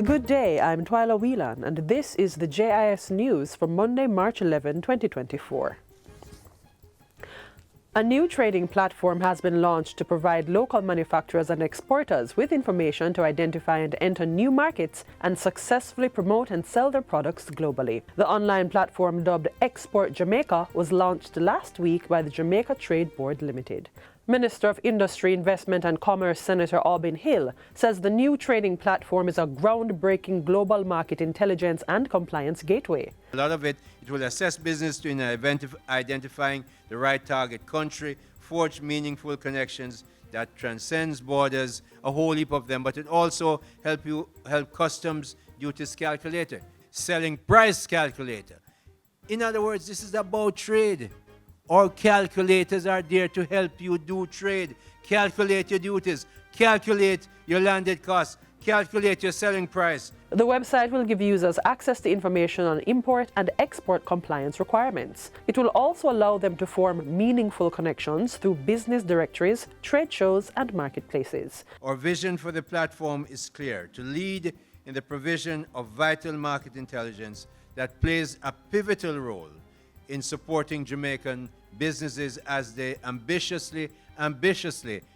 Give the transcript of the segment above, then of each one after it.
Good day, I'm Twyla Whelan, and this is the JIS News for Monday, March 11, 2024. A new trading platform has been launched to provide local manufacturers and exporters with information to identify and enter new markets and successfully promote and sell their products globally. The online platform, dubbed Export Jamaica, was launched last week by the Jamaica Trade Board Limited. Minister of Industry, Investment and Commerce Senator Albin Hill says the new trading platform is a groundbreaking global market intelligence and compliance gateway. A lot of it will assess business in identifying the right target country, forge meaningful connections that transcends borders, a whole heap of them, but it also help customs duties calculator, selling price calculator. In other words, this is about trade. Our calculators are there to help you do trade, calculate your duties, calculate your landed costs, calculate your selling price. The website will give users access to information on import and export compliance requirements. It will also allow them to form meaningful connections through business directories, trade shows, and marketplaces. Our vision for the platform is clear: to lead in the provision of vital market intelligence that plays a pivotal role in supporting Jamaican businesses as they ambitiously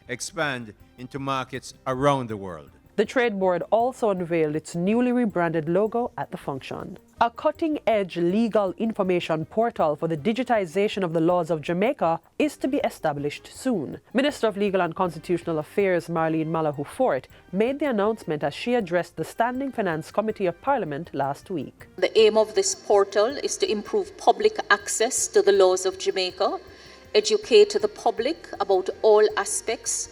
expand into markets around the world. The Trade Board also unveiled its newly rebranded logo at the function. A cutting-edge legal information portal for the digitization of the laws of Jamaica is to be established soon. Minister of Legal and Constitutional Affairs Marlene Malahou-Fort made the announcement as she addressed the Standing Finance Committee of Parliament last week. The aim of this portal is to improve public access to the laws of Jamaica, educate the public about all aspects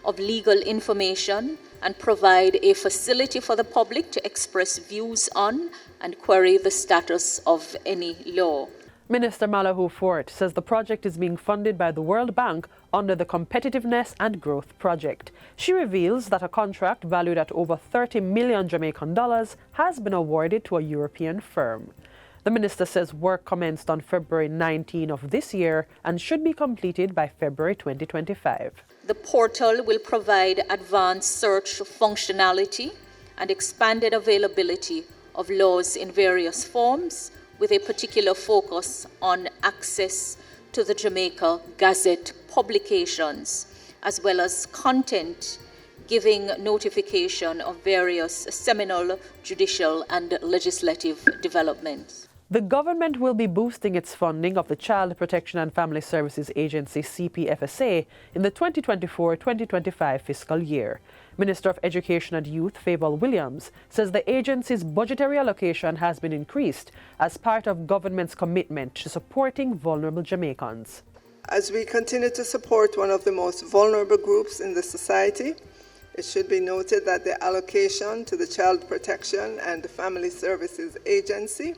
of legal information, and provide a facility for the public to express views on and query the status of any law. Minister Malahou-Fort says the project is being funded by the World Bank under the Competitiveness and Growth Project. She reveals that a contract valued at over 30 million Jamaican dollars has been awarded to a European firm. The minister says work commenced on February 19 of this year and should be completed by February 2025. The portal will provide advanced search functionality and expanded availability of laws in various forms, with a particular focus on access to the Jamaica Gazette publications, as well as content giving notification of various seminal, judicial and legislative developments. The government will be boosting its funding of the Child Protection and Family Services Agency CPFSA in the 2024-2025 fiscal year. Minister of Education and Youth Favour Williams says the agency's budgetary allocation has been increased as part of government's commitment to supporting vulnerable Jamaicans. As we continue to support one of the most vulnerable groups in the society, it should be noted that the allocation to the Child Protection and Family Services Agency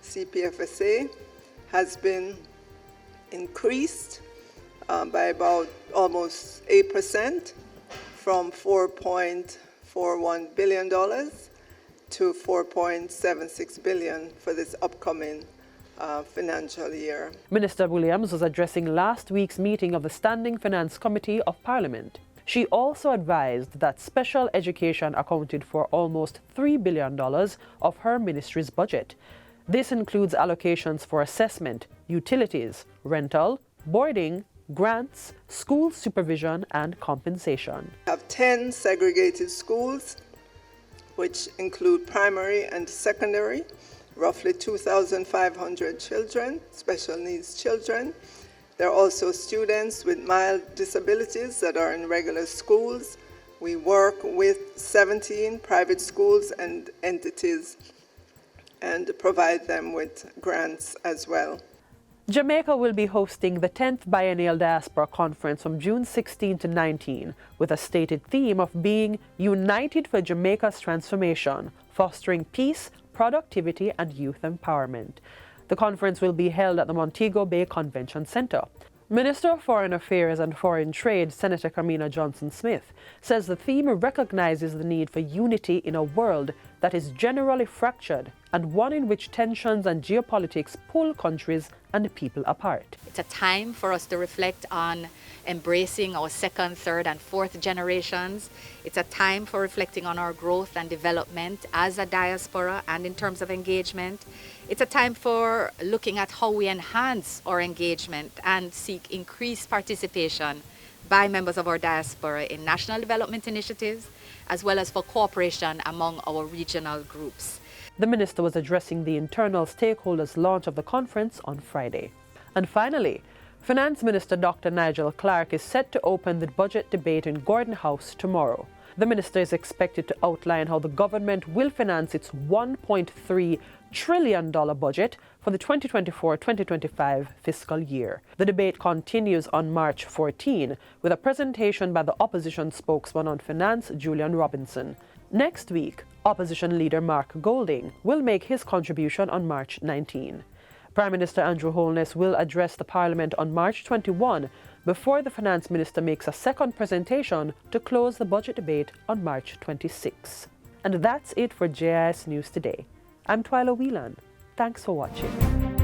CPFSA has been increased by about almost 8%, from $4.41 billion to $4.76 billion for this upcoming financial year. Minister Williams was addressing last week's meeting of the Standing Finance Committee of Parliament. She also advised that special education accounted for almost $3 billion of her ministry's budget. This includes allocations for assessment, utilities, rental, boarding, grants, school supervision, and compensation. We have 10 segregated schools, which include primary and secondary, roughly 2,500 children, special needs children. There are also students with mild disabilities that are in regular schools. We work with 17 private schools and entities and provide them with grants as well. Jamaica will be hosting the 10th Biennial Diaspora Conference from June 16 to 19, with a stated theme of being united for Jamaica's transformation, fostering peace, productivity, and youth empowerment. The conference will be held at the Montego Bay Convention Center. Minister of Foreign Affairs and Foreign Trade, Senator Kamina Johnson-Smith, says the theme recognizes the need for unity in a world that is generally fractured and one in which tensions and geopolitics pull countries and people apart. It's a time for us to reflect on embracing our second, third, and fourth generations. It's a time for reflecting on our growth and development as a diaspora and in terms of engagement. It's a time for looking at how we enhance our engagement and seek increased participation by members of our diaspora in national development initiatives, as well as for cooperation among our regional groups. The minister was addressing the internal stakeholders' launch of the conference on Friday. And finally, Finance Minister Dr. Nigel Clark is set to open the budget debate in Gordon House tomorrow. The minister is expected to outline how the government will finance its $1.3 trillion budget for the 2024-2025 fiscal year. The debate continues on March 14 with a presentation by the opposition spokesman on finance, Julian Robinson. Next week, opposition leader Mark Golding will make his contribution on March 19. Prime Minister Andrew Holness will address the Parliament on March 21 before the Finance Minister makes a second presentation to close the budget debate on March 26. And that's it for JIS News Today. I'm Twyla Whelan. Thanks for watching.